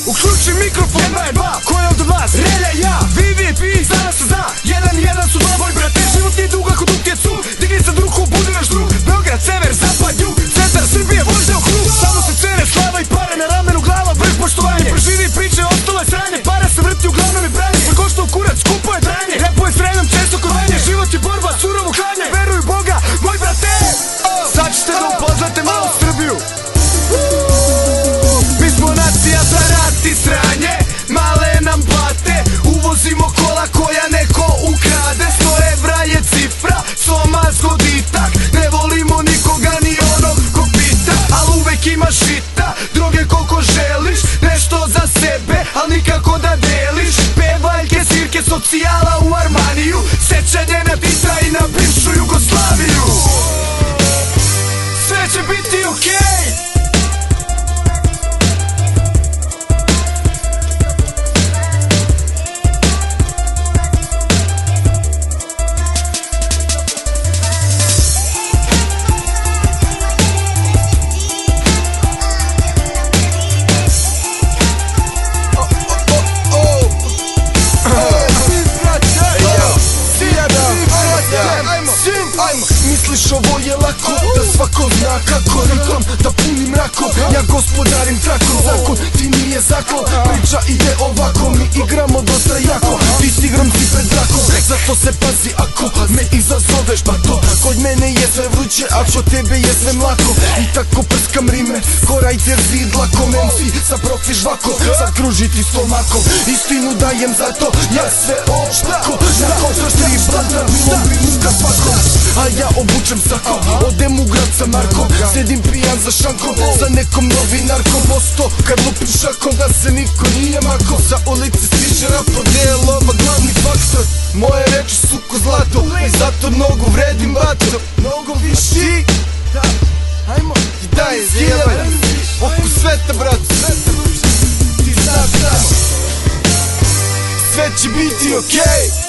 Uključi mikrofon, 1, 2, ko je od vas? Relja, ja, VVP, zna se zna. 1, 1 su dva, moj brate, život nije dug ako dug je cug. Digni se drugu, budi naš drug. Beograd, sever, zapad, jug, centar Srbije, vožnja u krug. Samo se cene, slava i pare, na ramenu glava, vrh poštovanje. Preživi priče, ostalo je sranje, para se vrti uglavnom i branje. Sve košta u kurac, skupo je dranje, lepo je s vremenom, često korvanje. Život je borba, surovo klanje, veruj u Boga, moj brate. Sad ćete da upoznate malo Srbiju. Mi smo nacija za rat i sranje, male nam plate, uvozimo kola koja neko ukrade. 100 evra je cifra, somac goditak, ne volimo nikoga ni onog ko pita. Al uvek imaš žita, droge koliko želiš, nešto za sebe, al nikako da deliš. Pevaljke, svirke, socijala u Armaniju, sećanje na Tita i na bivšu Jugoslaviju. Sve će biti okej. Misliš ovo je lako, da svako zna kako ritam, da punim rakom, ja gospodarim trakom. Zakon ti nije zakon, priča ide ovako, mi igramo dosta jako. Ti s igrom si pred brakom, zato se pazi ako me izazoveš bato. Kod mene je sve vruće, a kod tebe je sve mlako. I tako prskam rime, ko rajter zid lakom. MC sa profi žvako, sad kružiti stomakom. Istinu dajem zato, ja sve oštako. Nakon sa tri blata, bilo bi muka svakom. A ja obučem sako, odem u grad sa Markom. Sedim pijan za šankom, sa nekom novinarkom. Posto kad lupim šakom, da se niko nije mako. Sa ulici stiže rap, delova glavni faktor. Moje reči su ko zlato, i zato mnogo vredim bato. Mnogo viši, ajmo, i daj zjelevaj oko sveta brat. Ti znaš tamo, sve će biti okej.